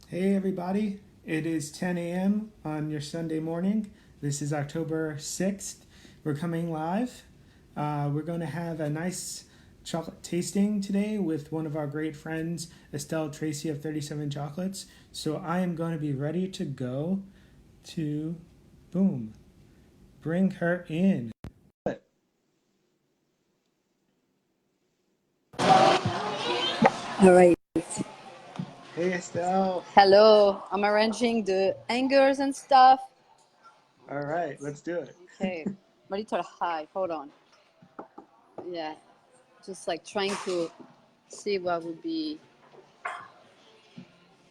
Hey everybody, it is 10 a.m. on your Sunday morning. This is October 6th. We're coming live. We're going to have a nice chocolate tasting today with one of our great friends, Estelle Tracy of 37 Chocolates. So I am going to be ready to go to boom, bring her in. All right. Hey Estelle. Hello. I'm arranging the hangers and stuff. All right, let's do it. Okay. I'm a little high. Hold on. Yeah. Just like trying to see what would be.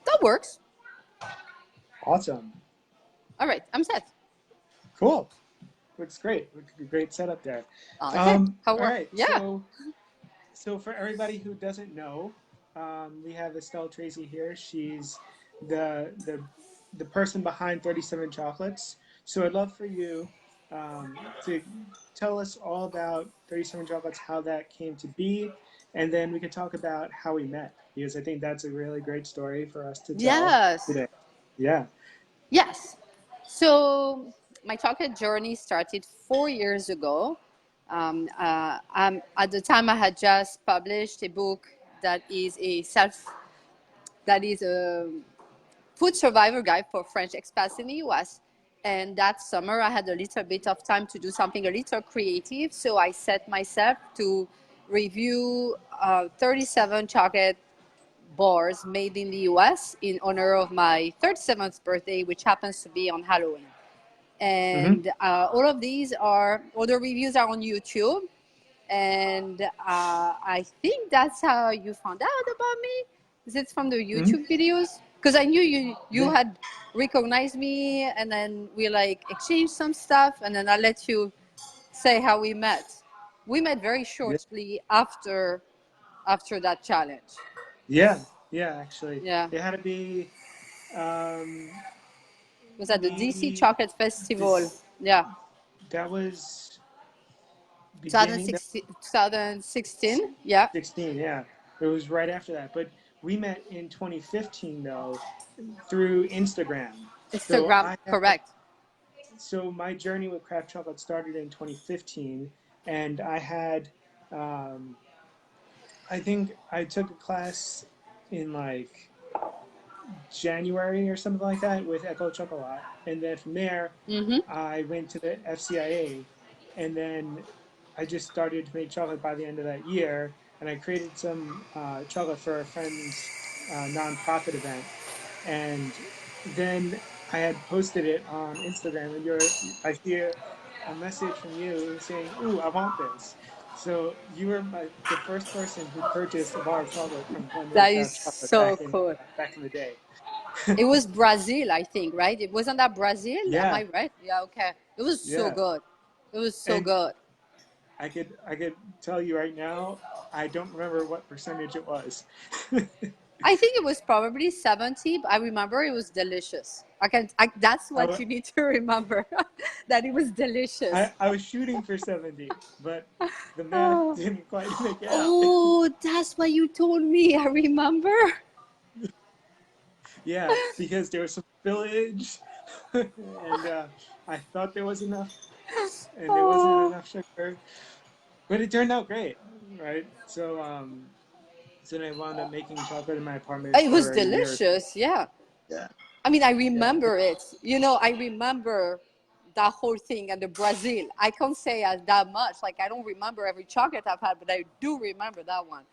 That works. Awesome. All right. I'm set. Cool. Looks great. Looks like a great setup there. Okay. How All work? right, Yeah. so for everybody who doesn't know, we have Estelle Tracy here. She's the the the person behind 37 Chocolates. So I'd love for you to tell us all about 37 Chocolates, how that came to be, and then we could talk about how we met because I think that's a really great story for us to tell Yes. today. Yeah. Yes. So my chocolate journey started 4 years ago. At the time, I had just published a book that is a food survivor guide for French expats in the US. And that summer, I had a little bit of time to do something a little creative. So I set myself to review 37 chocolate bars made in the US in honor of my 37th birthday, which happens to be on Halloween. Mm-hmm. And all the reviews are on YouTube. And I think that's how you found out about me. Is it from the Mm-hmm. YouTube videos? Because I knew you Yeah. had recognized me, and then we like exchanged some stuff, and then I let you say how we met. We met very Yeah. shortly after that challenge. Yeah. Yeah. Actually, Yeah, it had to be. Um, it was at the DC we Chocolate Festival. this Yeah, that was beginning that 2016. 2016. Yeah, 16. Yeah, it was right after that. But we met in 2015 though through Instagram. So Instagram. Correct. my journey with craft chocolate started in 2015, and I had um, I think I took a class in like January or something like that with Echo Chocolat. And then from there, Mm-hmm. I went to the FCIA. And then I just started to make chocolate by the end of that year. And I created some chocolate for a friend's nonprofit event. And then I had posted it on Instagram. And I see a message from you saying, "Ooh, I want this." So you were the first person who purchased a bar of chocolate from Colombian That is Craft Chocolate so cool. back in the day. It was Brazil, I think, right? It wasn't that Brazil? Am Yeah, I right? Yeah, okay. It was so yeah. good. It was so And good. I could tell you right now, I don't remember what percentage it was. I think it was probably 70, but I remember it was delicious. That's I, what wa- you need to remember, that it was delicious. I was shooting for 70, but the math Oh, didn't quite make it out. oh, that's what you told me. I remember. Yeah, because there was some spillage, and I thought there was enough, and there wasn't Oh, enough sugar, but it turned out great, right? So then I wound up making chocolate in my apartment it was for a year. delicious. Yeah. Yeah, I mean, I yeah, remember it. I remember that whole thing and the Brazil. I can't say as that much. Like, I don't remember every chocolate I've had, but I do remember that one.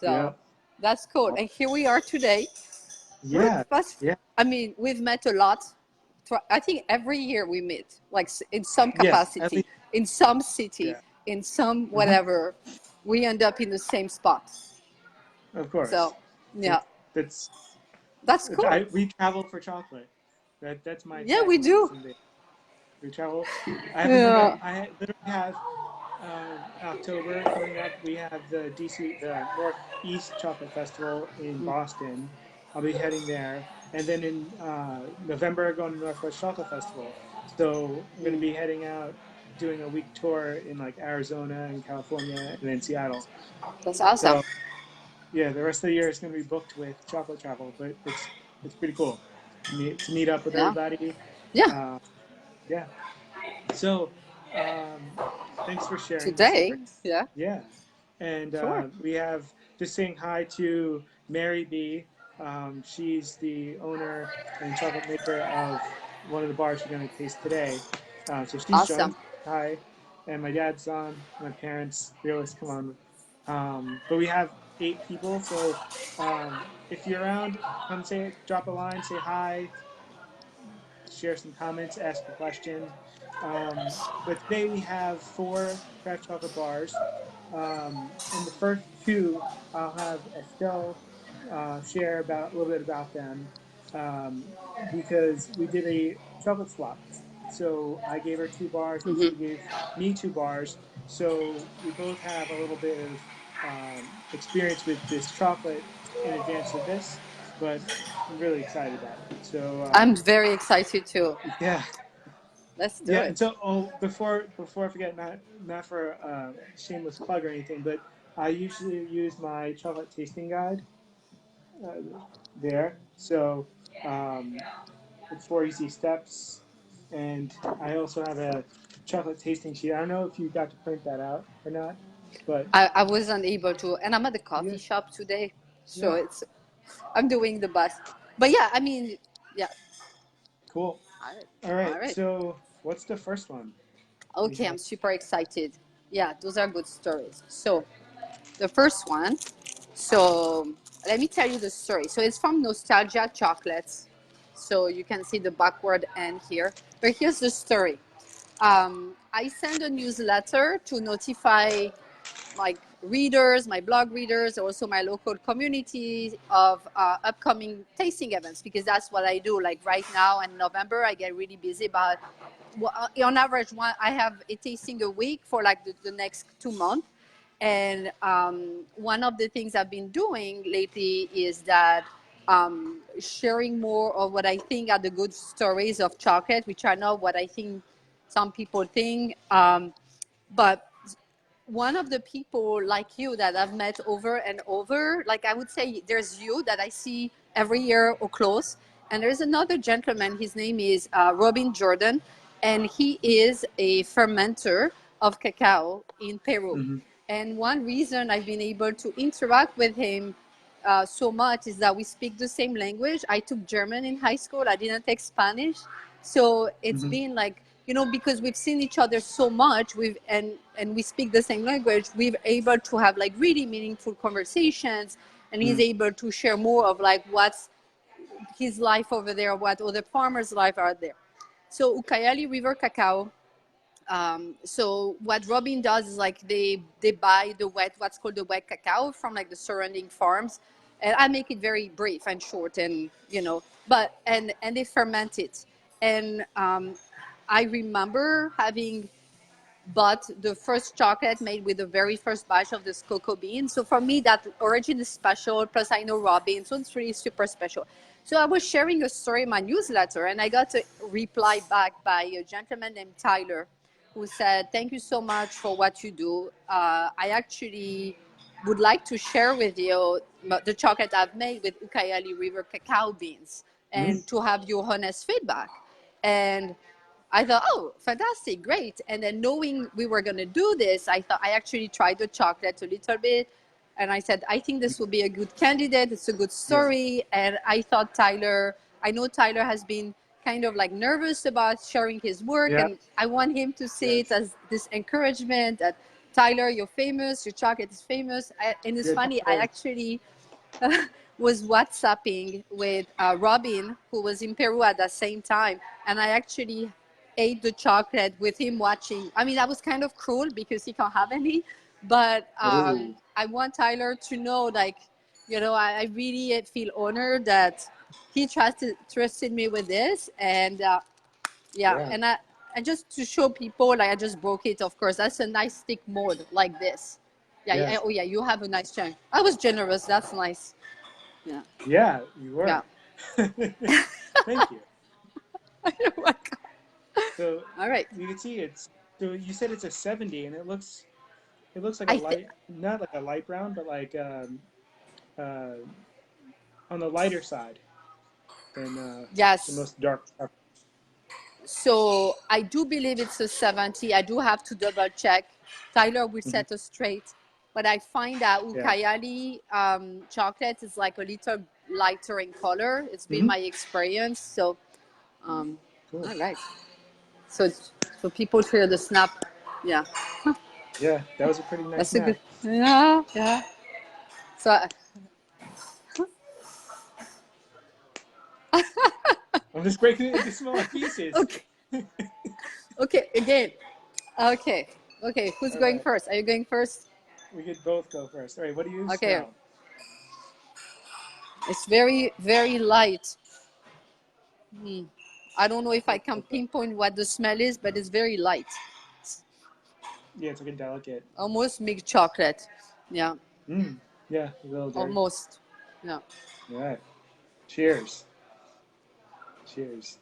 yeah, So that's cool. And here we are today. We're yeah, fast. yeah, I mean, we've met a lot. I think every year we meet, like in some yeah. At capacity, least, in some city, yeah. in some Hmm. whatever. We end up in the same spot. Of course. So, So yeah, that's that's cool. we travel for chocolate. That's my Yeah, we tagline do. from there. We travel. I have another. Yeah. Literally have October coming up. We have the Northeast Chocolate Festival in Boston. I'll be heading there, and then in November, going to Northwest Chocolate Festival. So I'm going to be heading out, doing a week tour in like Arizona and California, and then That's awesome. So yeah, the rest of the year is going to be booked with chocolate travel, but it's it's pretty cool to meet up with Yeah. everybody. Yeah. Uh, yeah. So, um, thanks for sharing the Today. story. Yeah. Yeah. And Sure. we have just saying hi to Mary B. She's the owner and chocolate maker of one of the bars you're going to taste today. So she's Awesome. joined. Hi. And my dad's on, my parents, Fearless, come on. But we have 8 people. So if you're around, come say, drop a line, say hi, share some comments, ask a question. But today we have 4 craft chocolate bars. And the first 2, I'll have Estelle share about a little bit about them um, because we did a chocolate swap. So I gave her 2 bars and Hmm. she gave me 2 bars. So we both have a little bit of experience with this chocolate in advance of this, but I'm really excited about it. So I'm very excited too. yeah, Let's do yeah. it. And so, before I forget, not for shameless plug or anything, but I usually use my chocolate tasting guide uh, there. So it's 4 easy steps, and I also have a chocolate tasting sheet. I don't know if you got to print that out or not, but I wasn't able to, and I'm at the yeah, coffee shop today, so yeah, I'm doing the best. But yeah, I mean, yeah. cool. All right. All All right. right. So what's the first one we Okay, have? I'm super excited. Yeah, those are good stories. So the first one. So let me tell you the story. So it's from Nostalgia Chocolates. So you can see the backward end here. But here's the story. I send a newsletter to notify my readers, my blog readers, also my local community of upcoming tasting events because that's what I do. Like right now in November, I get really busy. But on average, I have a tasting a week for like the next 2 months. And one of the things I've been doing lately is that sharing more of what I think are the good stories of chocolate, which are not what I think some people think. But one of the people like you that I've met over and over, like I would say there's you that I see every year or close. And there's another gentleman, his name is Robin Jordan, and he is a fermenter of cacao in Peru. Mm-hmm. And one reason I've been able to interact with him so much is that we speak the same language. I took German in high school, I didn't take Spanish. So it's Mm-hmm. been like, because we've seen each other so much, and we speak the same language, we're able to have like really meaningful conversations, and he's Mm-hmm. able to share more of like what's his life over there, what other farmers' life are there. So Ucayali River Cacao. So what Robin does is like they buy the what's called the wet cacao from like the surrounding farms, and I make it very brief and short, and but and they ferment it, and I remember having bought the first chocolate made with the very first batch of this cocoa bean. So for me, that origin is special. Plus, I know Robin, so it's really super special. So I was sharing a story in my newsletter, and I got a reply back by a gentleman named Tyler, who said, "Thank you so much for what you do. I actually would like to share with you the chocolate I've made with Ucayali River cacao beans, Mm-hmm. and to have your honest feedback." And I thought, oh, fantastic, great. And then knowing we were going to do this, I thought I actually tried the chocolate a little bit. And I said, I think this will be a good candidate. It's a good Yeah. story. And I thought I know Tyler has been kind of like nervous about sharing his work. Yeah. And I want him to see it Yes. as this encouragement that Tyler, you're famous, your chocolate is famous. And it's Good. funny, I Good. actually was WhatsApping with Robin, who was in Peru at the same time. And I actually ate the chocolate with him watching. I mean, that was kind of cruel because he can't have any. But Oh. I want Tyler to know, like, I really feel honored that he trusted me with this. And yeah, Yeah. and just to show people, like, I just broke it, of course. That's a nice thick mold like this. Yeah, Yes. oh, yeah, you have a nice chunk. I was generous. That's nice. Yeah. Yeah, you Yeah. were. Thank you. You're welcome. So All right. you can see it's so you said it's a 70 and it looks like a I think. light, not like a light brown, but like uh on the lighter side. than the Yes. most dark chocolate. So I do believe it's a 70. I do have to double check. Tyler will Hmm. set us straight. But I find that Yeah. Ucayali chocolate is like a little lighter in color. It's been Hmm. my experience. So, um, Cool. all right. So, so people hear the snap. Yeah, Yeah, that was a pretty nice that's a good. snap. Yeah, yeah. So, I'm just breaking it into smaller pieces. okay, okay, again. Okay, okay. Who's All going right. first? Are you going first? We could both go first. All right. What do you Okay. smell? It's very, very light. I don't know if I can Okay. pinpoint what the smell is, but it's very light. Yeah, it's like a delicate. Almost milk chocolate. Yeah, Mm. Yeah, a little dirty. almost. Yeah. All right. Cheers. Cheers.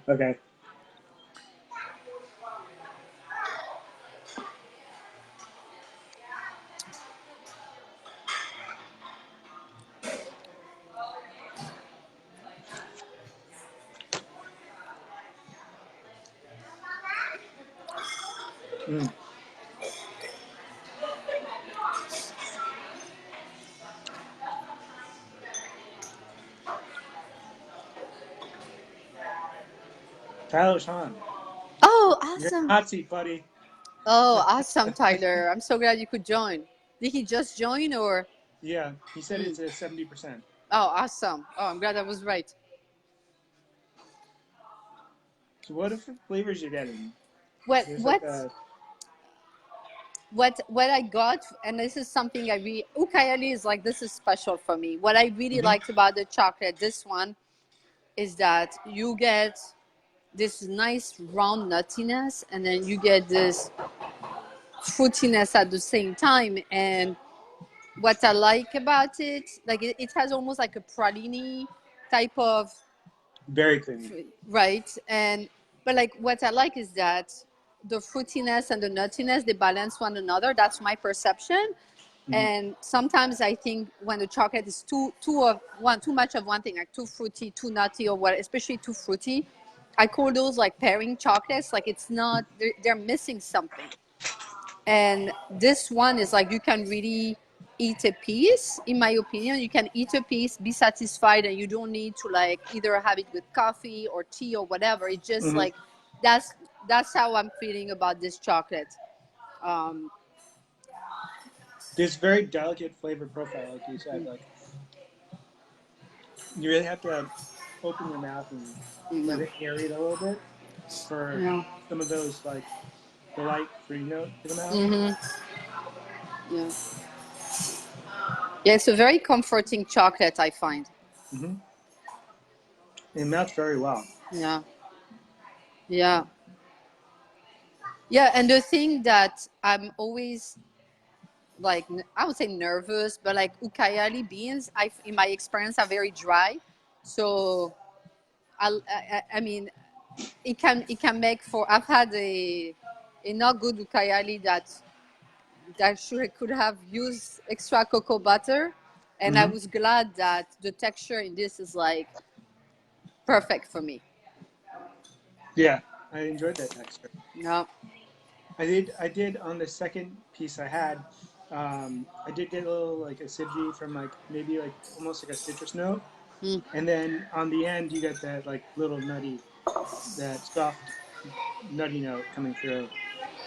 Okay. Mm. Tyler Sean, Oh, you're in awesome. the hot seat, buddy. Oh, awesome, Tyler. I'm so glad you could join. Did he just join or? Yeah, he said it's a 70%. Oh, awesome. Oh, I'm glad I was right. So what are flavors you're getting? What There's like what a what I got, and this is something I really Ucayali is like this is special for me. What I really mhm, liked about the chocolate, this one, is that you get this nice round nuttiness, and then you get this fruitiness at the same time. And what I like about it, like it has almost like a praline type of very creamy. right. And but like what I like is that the fruitiness and the nuttiness they balance one another. That's my perception. Mhm. And sometimes I think when the chocolate is too much of one thing, like too fruity, too nutty, or what, especially too fruity, I call those like pairing chocolates. Like it's not they're missing something. And this one is like you can really eat a piece. In my opinion, you can eat a piece, be satisfied, and you don't need to like either have it with coffee or tea or whatever. It's just Mhm. like that's that's how I'm feeling about this chocolate. Um, There's very delicate flavor profile, like you said. Like you really have to open your mouth and let it aerate a little bit for yeah. some of those like the light fruity note to come out. Mm-hmm. Yeah. Yeah, it's a very comforting chocolate, I find. Hmm. It melts very well. Yeah. Yeah. Yeah. And the thing that I'm always like, I would say nervous, but like Ucayali beans, in my experience, are very dry. So, I mean, it can make for, I've had a not good Ucayali that sure could have used extra cocoa butter. And I Hmm. was glad that the texture in this is like perfect for me. Yeah, I enjoyed that texture. Yeah. I did on the second piece I had. I did get a little like acidity from like maybe like almost like a citrus note, Mm. and then on the end you get that like little nutty, that soft nutty note coming through.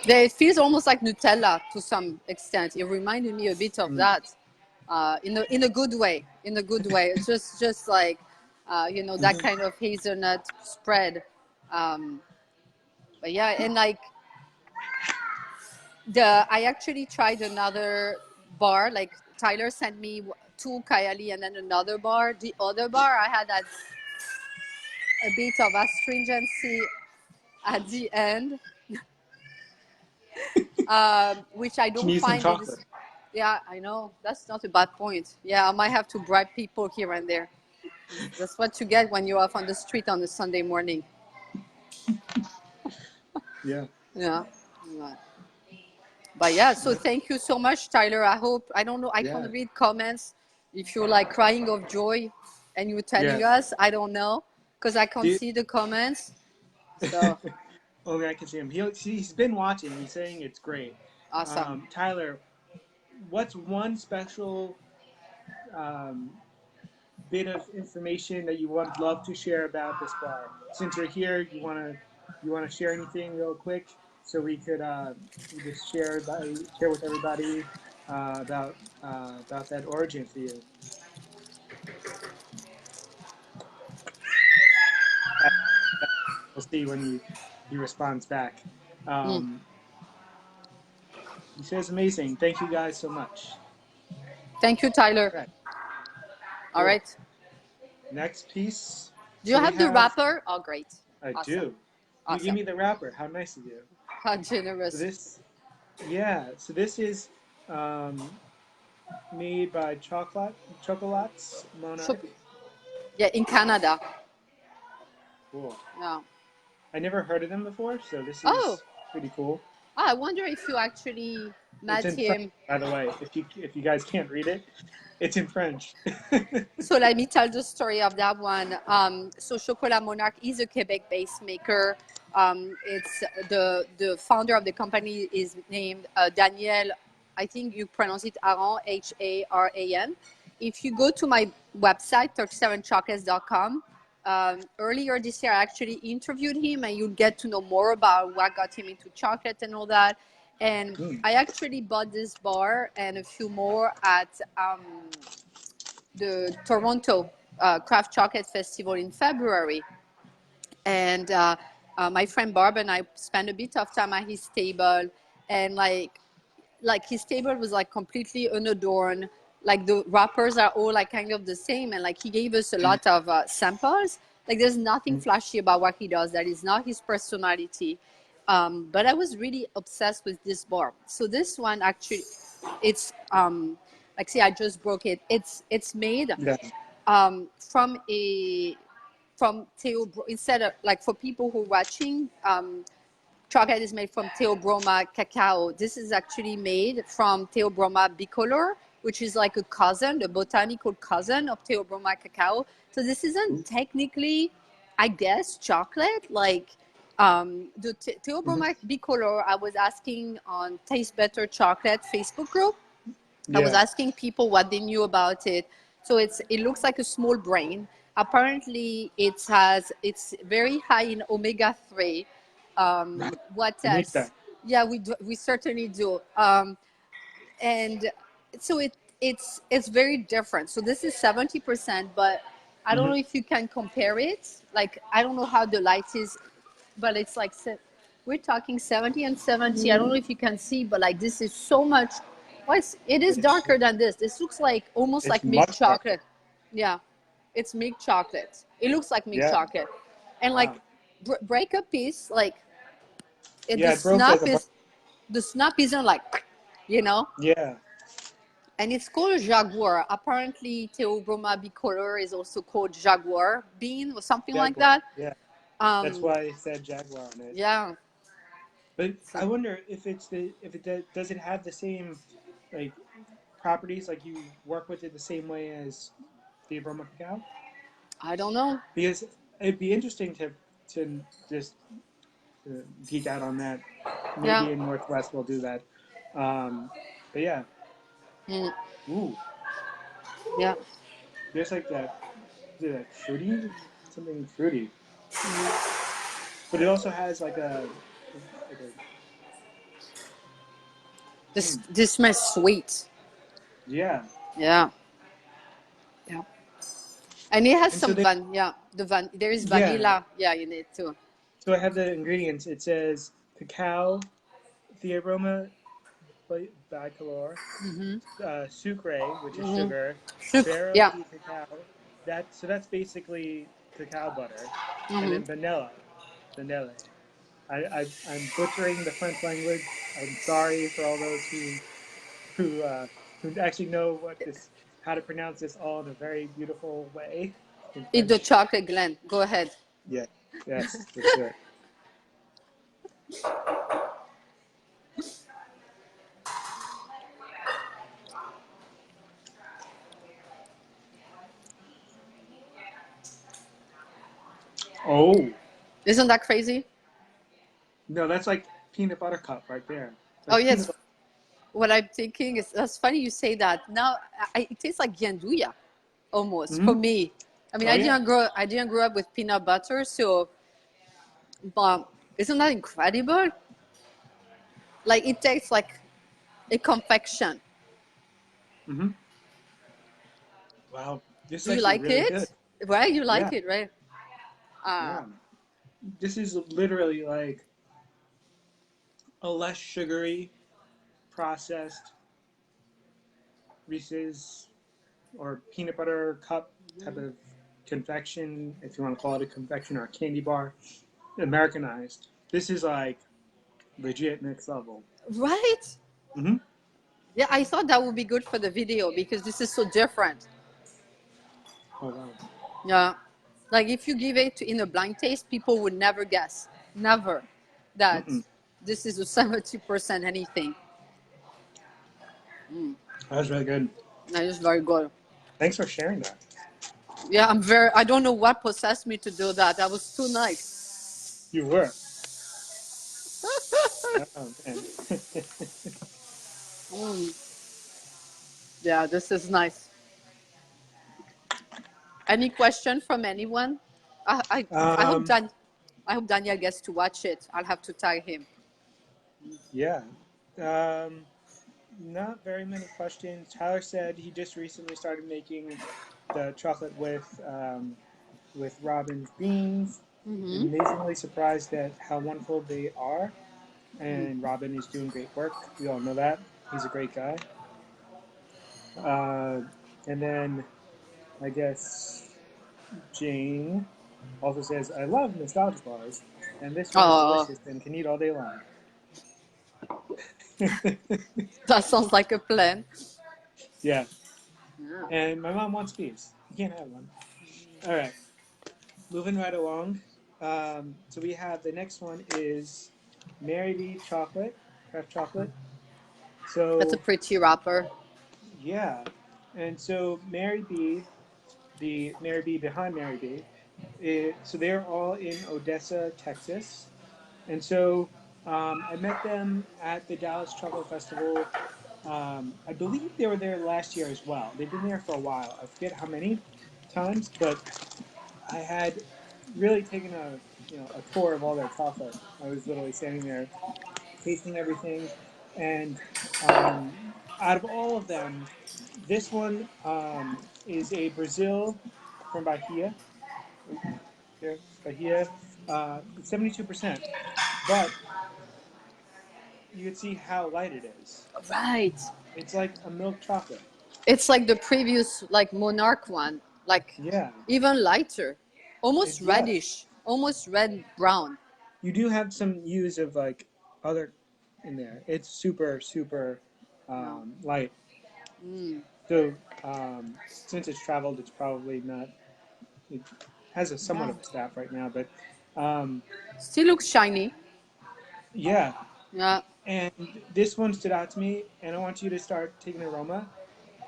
Yeah, it feels almost like Nutella to some extent. It reminded me a bit of Mm. that, in a good way. In a good way. It's just like, that Hmm. kind of hazelnut spread. Um, but yeah, and like I actually tried another bar. Like Tyler sent me two Kayali and then another bar. The other bar I had a bit of astringency at the end, which I Can don't use some find in this. chocolate. Yeah, I know. That's not a bad point. Yeah, I might have to bribe people here and there. That's what you get when you're off on the street on a Sunday morning. Yeah. Yeah. Yeah. But yeah, so That's, thank you so much, Tyler. I hope, I don't know, I yeah. can't read comments. If you're like crying of joy and you're telling Yes. us, I don't know, because I can't Do see the comments. So only I can see him. He's been watching. He's saying it's great. awesome. Tyler, what's one special um, bit of information that you would love to share about this bar? Since you're here, you want to share anything real quick so we could just share with everybody about that origin for you. We'll see when he responds back. Mm. Um, he says amazing. Thank you guys so much. Thank you, Tyler. Right, All cool. right. Next piece. Do you So we have the have. wrapper? Oh, great. I Awesome. do. You give Awesome. me the wrapper. How nice of you. How So generous. this, yeah. So this is um, made by Chocolates Choc- Monarque. yeah, in Canada. Cool. Yeah. I never heard of them before, so this Oh, is pretty cool. I wonder if you actually It's met in French, him. by the way. If you guys can't read it, it's in French. So let me tell the story of that one. So Chocolat Monarque is a Quebec-based maker. It's the founder of the company is named Daniel. I think you pronounce it Haran, Haran. If you go to my website, 37chocolates.com, earlier this year I actually interviewed him, and you'll get to know more about what got him into chocolate and all that. And Mm, I actually bought this bar and a few more at the Toronto Craft Chocolate Festival in February. And my friend Barb and I spent a bit of time at his table, and like his table was like completely unadorned. Like the wrappers are all like kind of the same, and like he gave us a mm, lot of samples. Like there's nothing mm. flashy about what he does. That is not his personality. But I was really obsessed with this bar. So this one actually, it's like see, I just broke it. It's made Yeah. from a from instead of like for people who are watching, chocolate is made from Theobroma cacao. This is actually made from Theobroma bicolor, which is like a cousin, the botanical cousin of Theobroma cacao. So this isn't technically, I guess, chocolate. Like the Mhm. Theobroma bicolor, I was asking on Taste Better Chocolate Facebook group. I was Yeah. asking people what they knew about it. So it looks like a small brain. Apparently, it's very high in omega 3. What We need else? that. Yeah, we certainly do. And so it's very different. So this is 70%, but I don't Hmm. know if you can compare it. Like I don't know how the light is, but it's like we're talking 70 and 70. I don't know if you can see, but like this is so much. Well, it is It's darker than this. This looks like almost it's like milk much darker. chocolate. Yeah, it's milk chocolate. It looks like milk Yeah. chocolate, and like Wow. break a piece like Yeah, it broke like a. the snap isn't like, you know. Yeah. And it's called Jaguar. Apparently, Theobroma bicolor is also called Jaguar bean or something like Jaguar. that. Yeah. That's Um, why it said Jaguar on it. yeah. But So I wonder if it does it have the same like properties, like you work with it the same way as the aroma cacao? I don't know. Because it'd be interesting to just geek out on that. Yeah. Maybe in Northwest we'll do that. Um, but yeah, Mm, ooh, yeah. there's like that fruity, something fruity. But it also has like a This smells sweet. yeah. Yeah. Yeah. And it has And so some they there is yeah. vanilla, yeah, in it too. So I have the ingredients. It says cacao, theobroma bicolor, sucre, which is sugar, Sucre, barrel yeah. de cacao. That's basically cacao butter, and Hmm. then vanilla. I'm butchering the French language. I'm sorry for all those who uh, who actually know how to pronounce this all in a very beautiful way in Eat the French. chocolate, Glenn. Go ahead. Yeah, yes, let's do it. Oh, Isn't that crazy? no, that's like peanut butter cup right there. Oh Like peanut yes. butter. What I'm thinking is that's funny you say that. Now it tastes like gianduya almost Mm-hmm. for me. I mean, Oh yeah. I didn't grow up with peanut butter, so but isn't that incredible? Like it tastes like a confection. Mm-hmm. Wow, this is Do you actually like really good. it? Right? You Yeah, like it, right? yeah. This is literally like a less sugary, processed Reese's or peanut butter cup type of confection, if you want to call it a confection or a candy bar, Americanized. This is like legit next level. Right? Mm-hmm. Yeah, I thought that would be good for the video because this is so different. Oh wow. Yeah. Like if you give it in a blind taste, people would never guess. Never. That Mm-mm. this is a 70% anything. That was really good. That is very good. Thanks for sharing that. Yeah, I don't know what possessed me to do that. That was too nice. You were. Oh man. Mm. Yeah, this is nice. Any question from anyone? I hope um. I hope Daniel gets to watch it. I'll have to tag him. Yeah. Um. Not very many questions. Tyler said he just recently started making the chocolate with Robin's beans. Amazingly surprised at how wonderful they are. And Robin is doing great work. We all know that. He's a great guy. Uh, and then I guess Jane also says, I love nostalgia bars, and this one is Oh, delicious and can eat all day long. that sounds like a plan. Yeah. Yeah. And my mom wants bees. You can't have one. All right. Moving right along. So we have the next one is Maribea chocolate, craft chocolate. That's a So pretty wrapper. yeah, and so Maribea, the Maribea behind Maribea, so they're all in Odessa, Texas, and so I met them at the Dallas Chocolate Festival. I believe they were there last year as well. They've been there for a while. I forget how many times, but I had really taken a tour of all their chocolate. I was literally standing there tasting everything, and out of all of them, this one is a Brazil from Bahia. Here, Bahia, 72%. But you can see how light it is. Right. It's like a milk chocolate. It's like the previous like Monarque one, like Yeah, even lighter, almost yeah. reddish, almost red brown. You do have some use of like other in there. It's super super No. light. So since it's traveled, it's probably not. It has a somewhat Yeah. of a staff right now, but um, Still looks shiny. yeah. Yeah. And this one stood out to me, and I want you to start taking aroma.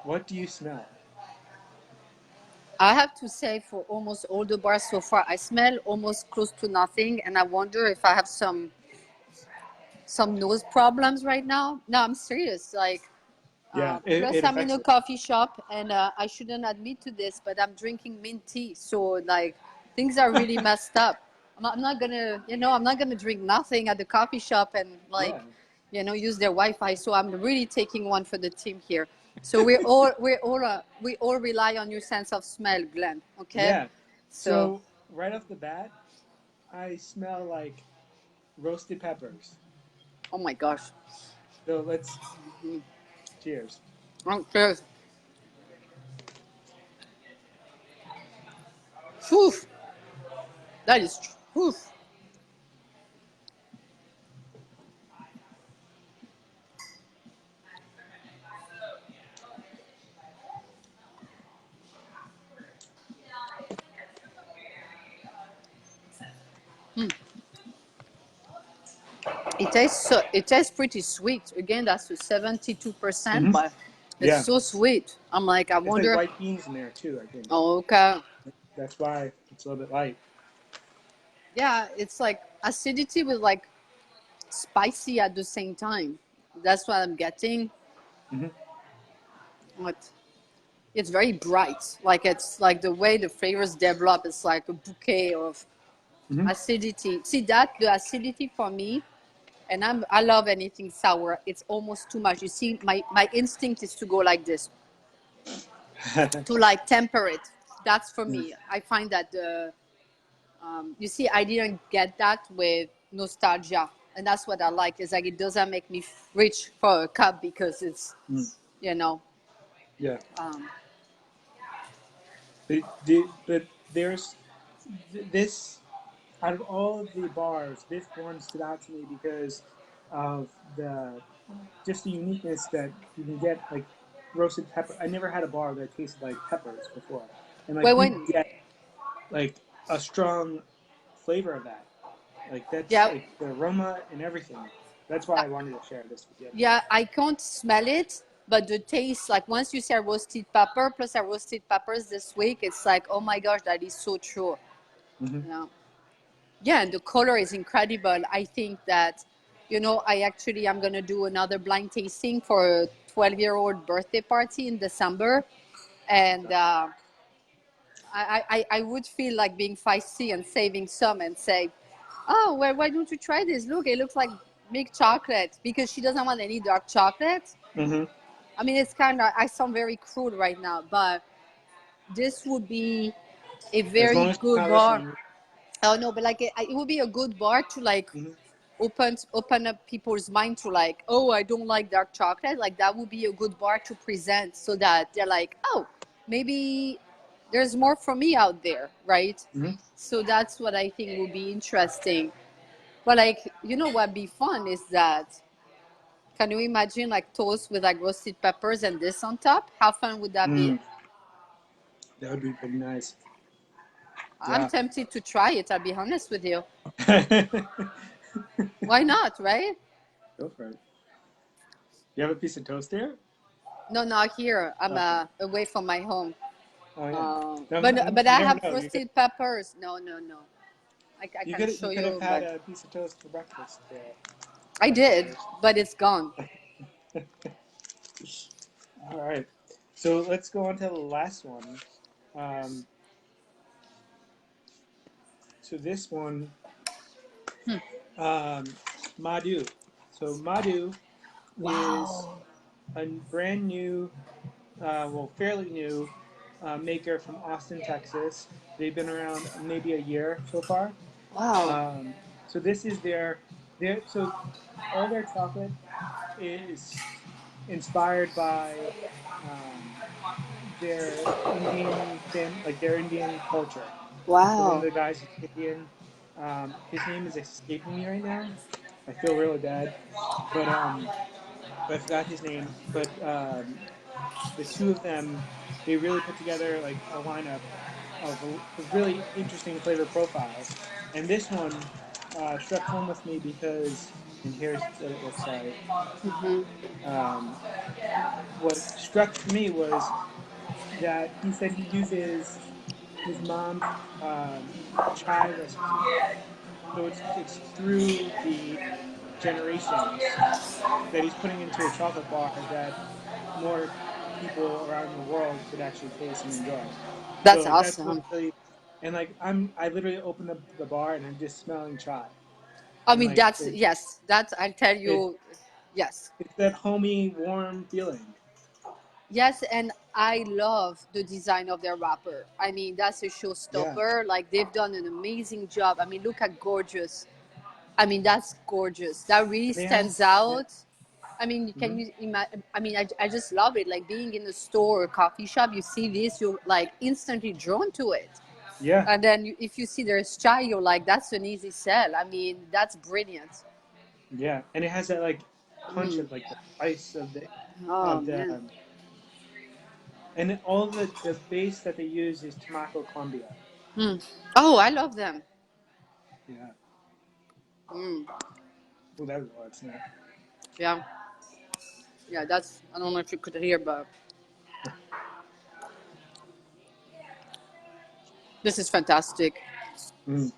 What do you smell? I have to say for almost all the bars so far, I smell almost close to nothing, and I wonder if I have some nose problems right now. No, I'm serious. Like, Yeah, plus it I'm in affects a it. coffee shop, and I shouldn't admit to this, but I'm drinking mint tea. So like, things are really messed up. I'm not gonna, I'm not gonna drink nothing at the coffee shop and like, Yeah, use their Wi-Fi. So I'm really taking one for the team here. So we all rely on your sense of smell, Glenn. Okay, yeah. so So right off the bat, I smell like roasted peppers. oh my gosh, So let's cheers. okay, whew, that is whew. It tastes pretty sweet. Again, that's to 72%, Hmm. but it's Yeah, so sweet. I'm like, I it's like wonder. white beans in there too. I think Oh, okay. that's why it's a little bit light. Yeah, it's like acidity with like spicy at the same time. That's what I'm getting. Hmm. But it's very bright. Like it's like the way the flavors develop. It's like a bouquet of Hmm. acidity. See that the acidity for me, and I love anything sour. It's almost too much. You see, my instinct is to go like this, to like temper it. That's for me. I find that the you see, I didn't get that with nostalgia, and that's what I like. Is like it doesn't make me reach for a cup because it's Mm. you know. Yeah. Um, But there's this out of all of the bars, this one stood out to me because of the just the uniqueness that you can get like roasted pepper. I never had a bar that tasted like peppers before, and like well, you when get like a strong flavor of that. Like that's yeah, like the aroma and everything. That's why uh, I wanted to share this with you. yeah, I can't smell it, but the taste, like once you say roasted pepper, plus I roasted peppers this week, it's like, oh my gosh, that is so true. Hmm. You know? Yeah, and the color is incredible. I think that, I actually I'm gonna do another blind tasting for a 12-year-old birthday party in December, and I would feel like being feisty and saving some and say, oh, well, why don't you try this? Look, it looks like milk chocolate because she doesn't want any dark chocolate. Hmm. I mean, it's kind of, I sound very crude right now, but this would be a As very long as she's good not bar. listening. Oh no, but like it would be a good bar to like Hmm. open up people's mind to like, oh, I don't like dark chocolate. Like that would be a good bar to present so that they're like, oh, maybe there's more for me out there, right? Hmm. So that's what I think would be interesting. But like, what be fun is that can you imagine like toast with like roasted peppers and this on top? How fun would that be? Mm. That would be pretty nice. I'm Yeah. tempted to try it, I'll be honest with you. Why not, right? Go for it. You have a piece of toast there? No, not here. I'm Okay. away from my home. Oh yeah. No, But you I never have know. roasted peppers. No, no, no. I can show You could have you, had but a piece of toast for breakfast I last did, Friday. but it's gone. All right. So let's go on to the last one. Um, so this one, um, Madhu. So Madhu is Wow. a brand new, well, fairly new maker from Austin, Texas. They've been around maybe a year so far. Wow. Um, so this is so all their chocolate is inspired by um, their like their Indian culture. So one of Wow. the guys is Indian. His name is escaping me right now. I feel really bad, but I forgot his name. But the two of them, they really put together like a lineup of really interesting flavor profiles. And this one struck home with me because, and here's what it looks like. Hmm. Um, what struck me was that he said he uses his mom's chai recipe. So it's through the generations that he's putting into a chocolate bar that more people around the world could actually taste and enjoy. So That's like that's what awesome. really, and like I literally opened up the bar and I'm just smelling chai, I and mean, like that's yes. That's I tell it you, yes. it's that homey warm feeling. Yes, and I love the design of their wrapper. I mean, that's a Yeah, showstopper. Like they've done an amazing job. I mean, look at gorgeous. I mean, that's gorgeous. That really they have stands that. out. I mean, can Mm-hmm. you imagine? I mean, I just love it. Like being in a store or coffee shop, you see this, you're like instantly drawn to it. Yeah, And then if you see there's chai, you're like, that's an easy sell. I mean, that's brilliant. yeah, and it has that like punch Mm. of like the spice Oh of the man. and all the base that they use is Tumaco Colombia. Mm. Oh, I love them. Yeah. Mm. Oh, that was a lot, snap. Yeah, yeah. That's I don't know if you could hear, but this is fantastic. Mm.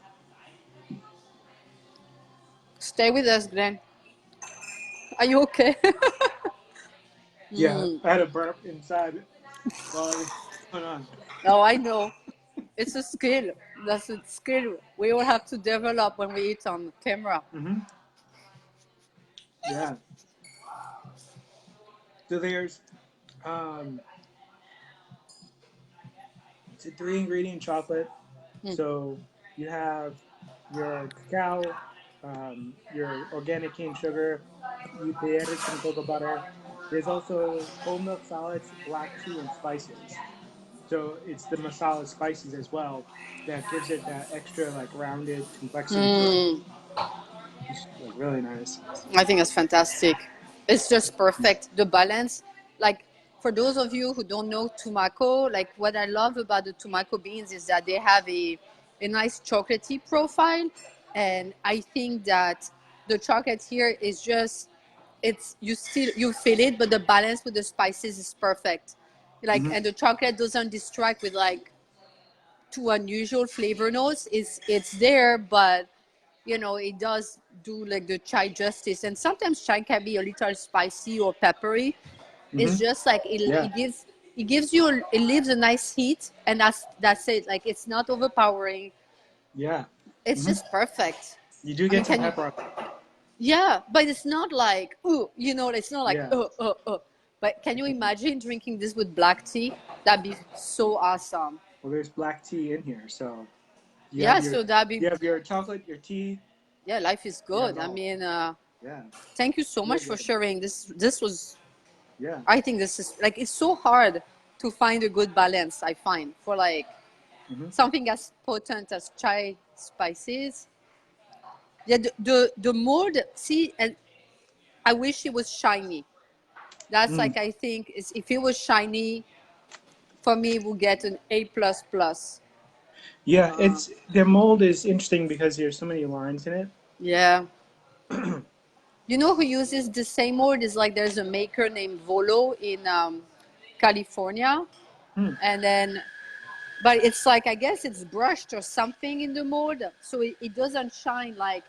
Stay with us, Glenn. Are you okay? Yeah, I had a burp inside while it was going on. Oh, I know. It's a skill. That's a skill we all have to develop when we eat on camera. Mm-hmm. Yeah. So there's um, it's a 3 ingredient chocolate. Mm. So you have your cacao, your organic cane sugar, Ucayali, some cocoa butter. There's also whole milk solids, black tea, and spices. So it's the masala spices as well that gives it that extra like rounded complexity to it. Mm. It's like really nice. I think it's fantastic. It's just perfect. The balance, like for those of you who don't know Tumaco, like what I love about the Tumaco beans is that they have a nice chocolatey profile, and I think that the chocolate here is just it's you feel it, but the balance with the spices is perfect. Like Mm-hmm. and the chocolate doesn't distract with like too unusual flavor notes. It's there, but it does do like the chai justice. And sometimes chai can be a little spicy or peppery. Mm-hmm. It's just like Yeah. it gives you it leaves a nice heat, and that's it. Like it's not overpowering. Yeah. It's Mm-hmm. just perfect. You do I mean, get some can you? pepper. Yeah, but it's not like it's not like Yeah. But can you imagine drinking this with black tea? That'd be so awesome. Well, there's black tea in here, so you have Yeah, your so that'd be chocolate, your tea. yeah, life is You have good. it I all. mean, Yeah. thank you so Real much for good. sharing this. This was Yeah. I think this is like it's so hard to find a good balance. I find for like Mm-hmm. something as potent as chai spices. Yeah, the mold. See, and I wish it was shiny. That's Mm. like I think is if it was shiny, for me, we'll get an A plus plus. Yeah, it's the mold is interesting because there's so many lines in it. Yeah. You know who uses the same mold is like there's a maker named Volo in California, Hmm. and then but it's like I guess it's brushed or something in the mold, so it doesn't shine like.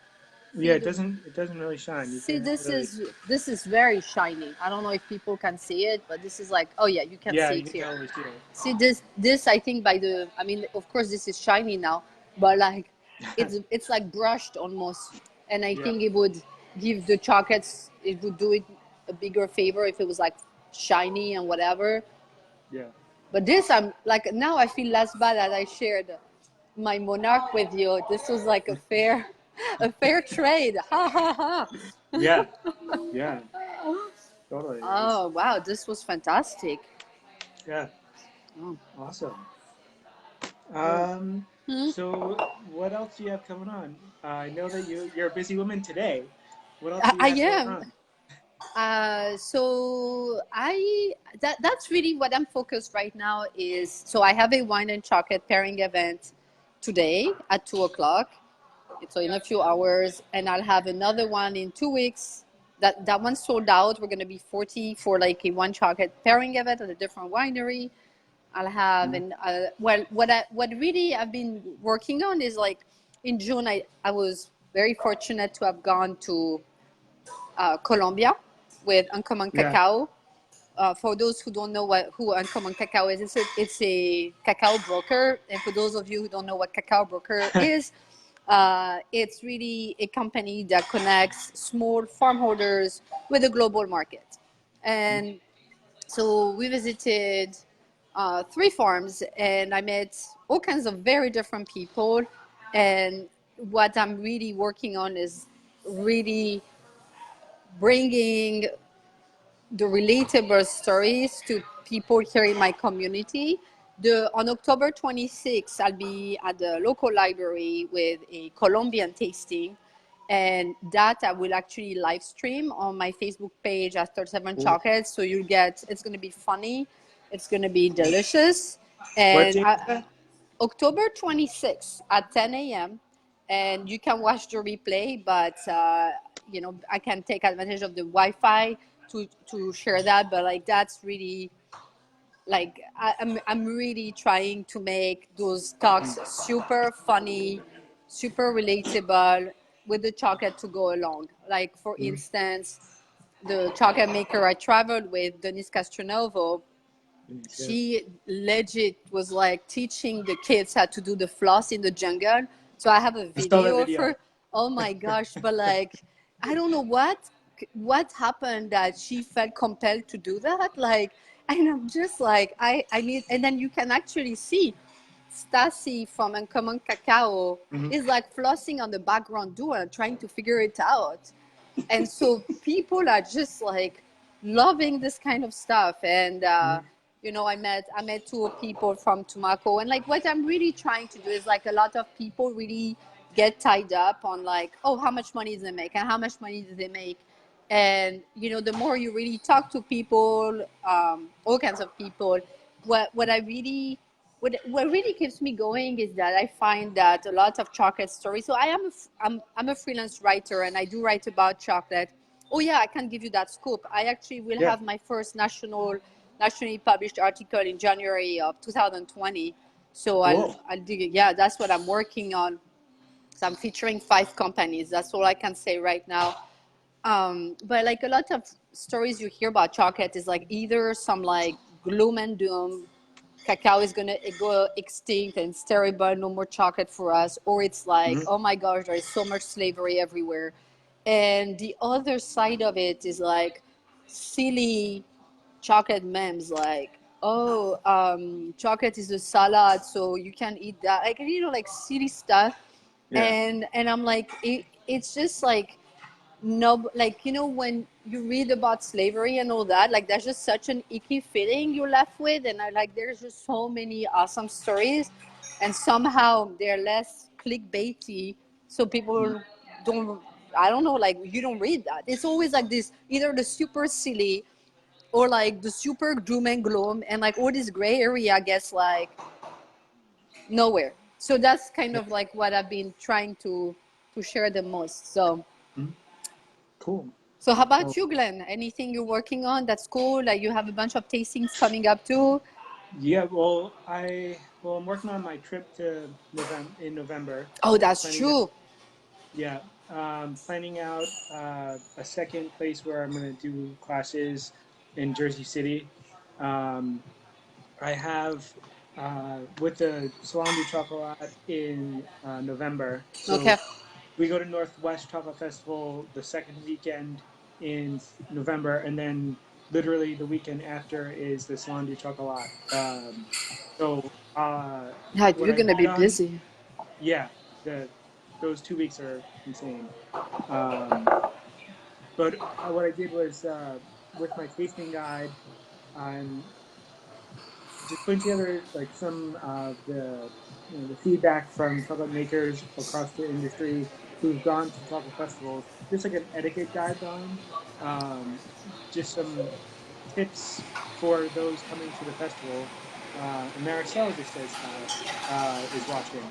Yeah, See it the doesn't really shine. You see can't really. this is very shiny. I don't know if people can see it, but this is like oh yeah, you can Yeah, see you it can here. totally see it. See this I think by the I mean of course this is shiny now, but like it's like brushed almost, and I Yeah, think it would give the chocolates it would do it a bigger favor if it was like shiny and whatever. yeah, But this I'm like now I feel less bad that I shared my Monarque with you. This was like a fair a fair trade. Ha ha yeah, ha. yeah. Totally is. Oh wow, this was fantastic. Yeah, Oh. awesome. Mm. Hmm? So what else do you have coming on? I know that you're a busy woman today. What else do you I have going am. on? So that's really what I'm focused right now is so I have a wine and chocolate pairing event today at 2 o'clock. So in a few hours, and I'll have another one in 2 weeks. That one's sold out. We're gonna be 40 for like a one chocolate pairing event at a different winery. I'll have Mm. and well, what really I've been working on is like in June I was very fortunate to have gone to Colombia with Uncommon Yeah. Cacao. For those who don't know who Uncommon Cacao is, it's a cacao broker. And for those of you who don't know what cacao broker is, it's really a company that connects small farm holders with the global market. And so we visited 3 farms, and I met all kinds of very different people. And what I'm really working on is really bringing the relatable stories to people here in my community. On October 26th, I'll be at the local library with a Colombian tasting, and that I will actually live stream on my Facebook page at 37 Cool. Chocolates. So it's going to be funny, it's going to be delicious, What and date is that? October 26th at 10 a.m. And you can watch the replay, but I can take advantage of the Wi-Fi to share that. But like that's really like I'm really trying to make those talks super funny, super relatable, with the chocolate to go along. Like for instance, the chocolate maker I traveled with, Denise Castronovo, she legit was like teaching the kids how to do the floss in the jungle. So I have a I saw that video of video. her. Oh my gosh! But like, I don't know what happened that she felt compelled to do that. Like, and I'm just like, I need. And then you can actually see Stacy from Uncommon Cacao is like flossing on the background door, trying to figure it out. And so people are just like loving this kind of stuff. And you know, I met two people from Tumaco, and like what I'm really trying to do is like a lot of people really get tied up on like, oh, how much money do they make and how much money do they make. And you know, the more you really talk to people, all kinds of people, what I really what really keeps me going is that I find that a lot of chocolate stories. So I'm a freelance writer, and I do write about chocolate. Oh yeah, I can give you that scoop. I actually will Yeah. have my first nationally published article in January of 2020. So Cool. I'll dig it. Yeah, that's what I'm working on. So I'm featuring 5 companies. That's all I can say right now. But like a lot of stories you hear about chocolate is like either some like gloom and doom, cacao is gonna go extinct and it's terrible, no more chocolate for us, or it's like, oh my gosh, there is so much slavery everywhere. And the other side of it is like silly chocolate memes, like, oh, chocolate is a salad, so you can eat that, like, you know, like silly stuff. Yeah. And I'm like, it's just like, no, like, you know, when you read about slavery and all that, like, there's just such an icky feeling you're left with. And I like, there's just so many awesome stories, and somehow they're less clickbaity, so people don't, I don't know, like, you don't read that. It's always like this, either the super silly or like the super doom and gloom, and like all this gray area gets like nowhere. So that's kind of like what I've been trying to share the most. So Cool. so how about Well, you, Glenn? Anything you're working on that's cool? Like you have a bunch of tastings coming up too? yeah. I'm working on my trip to November. Oh, that's Planning true. Yeah, planning out a second place where I'm going to do classes in Jersey City. Um, I have with the Salon du Chocolat in November. Okay. So we go to Northwest Chocolate Festival the second weekend in November, and then literally the weekend after is the Salon du Chocolat. So Yeah, what you're I've gonna be done, busy. yeah, the those 2 weeks are insane. Um, but what I did was with my tasting guide, I'm just putting together like some of the the feedback from chocolate makers across the industry who've gone to chocolate festivals, just like an etiquette guideline, um, just some tips for those coming to the festival. And Maricel just says hi, is watching,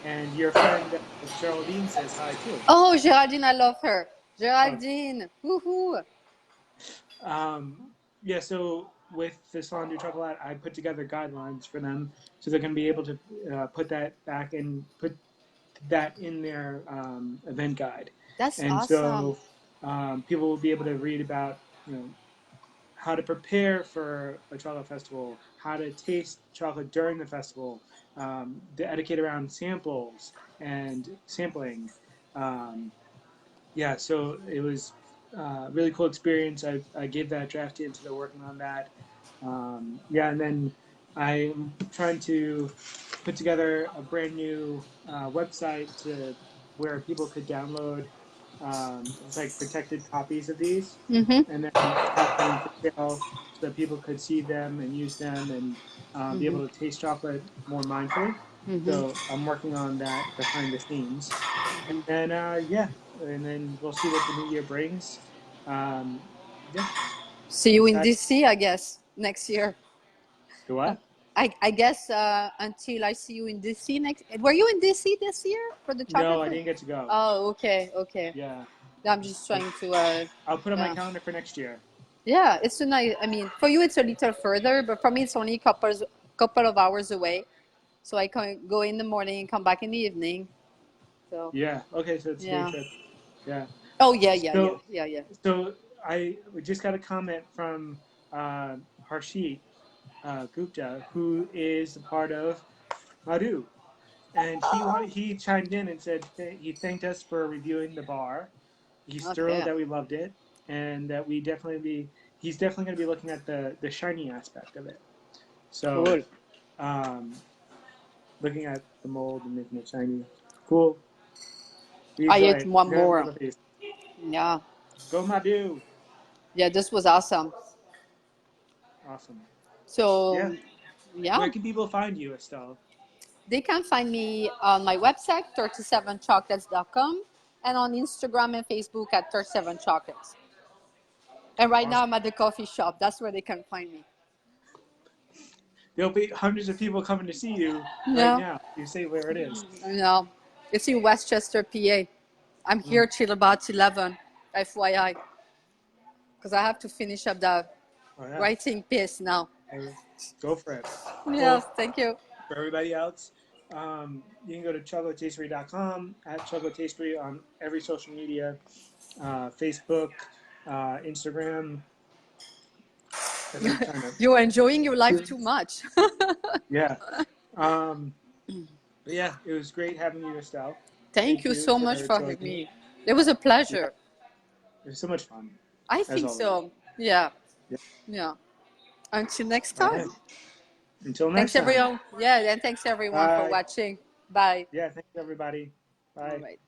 and your friend Geraldine says hi too. Oh, Geraldine, I love her. Oh, Geraldine, woohoo! yeah, so with the Salon du Chocolat, I put together guidelines for them so they're going to be able to put that back and put that in their event guide. That's And awesome. so people will be able to read about, how to prepare for a chocolate festival, how to taste chocolate during the festival, the etiquette around samples and sampling. Um, yeah, so it was really cool experience. I gave that draft in, so they're working on that. Yeah, and then I'm trying to put together a brand new website to where people could download just like protected copies of these, Mm-hmm. and then have them for sale so that people could see them and use them and be Mm-hmm. able to taste chocolate more mindfully. Mm-hmm. So I'm working on that behind the scenes, and then yeah, and then we'll see what the new year brings. Um, yeah, See you in that DC, I guess, next year. the what? I guess until I see you in DC next. Were you in DC this year for the No, chocolate I fest? didn't get to go. Oh, okay, okay. Yeah, I'm just but trying to. I'll put on my Yeah, calendar for next year. yeah. It's a nice. I mean, for you it's a little further, but for me it's only a couple of hours away. So I can go in the morning and come back in the evening. So Yeah. Okay. So it's a day yeah. trip. Yeah. Oh yeah, yeah, yeah, So yeah, yeah. so we just got a comment from Harshit Gupta, who is a part of Madhu, and he chimed in and said he thanked us for reviewing the bar. He's thrilled Okay. that we loved it, and that we definitely be he's definitely going to be looking at the shiny aspect of it. So, Cool. um, looking at the mold and making it shiny, cool. I Reed's ate right. one We're gonna have to more. go face. Yeah. Go Madhu. Yeah, this was awesome. Awesome. Yeah. So yeah, Where can people find you, Estelle? they can find me on my website, 37chocolates.com, and on Instagram and Facebook at 37chocolates. And right now Awesome. I'm at the coffee shop. That's where they can find me. There'll be hundreds of people coming to see you right Yeah. now. You say where it is. No, it's in Westchester, PA. I'm Mm. here till about 11, FYI, because I have to finish up the Oh yeah. writing piece now. Hey, go for it. Yes, Well, thank you. for everybody else, you can go to chocotastery.com at chocotastery on every social media, Facebook, Instagram. As I'm trying to, You're enjoying your life too much. yeah. Um, but yeah, it was great having you, Estelle. Thank Thank you you so much for for having joining. me. It was a Yeah, pleasure. it was so much fun, I as think always. so. Yeah. Yeah. Yeah. Until next All time. right. Until next Thanks time. everyone. Yeah, and thanks everyone for Bye. watching. Bye. Yeah, thanks everybody. All Bye. right.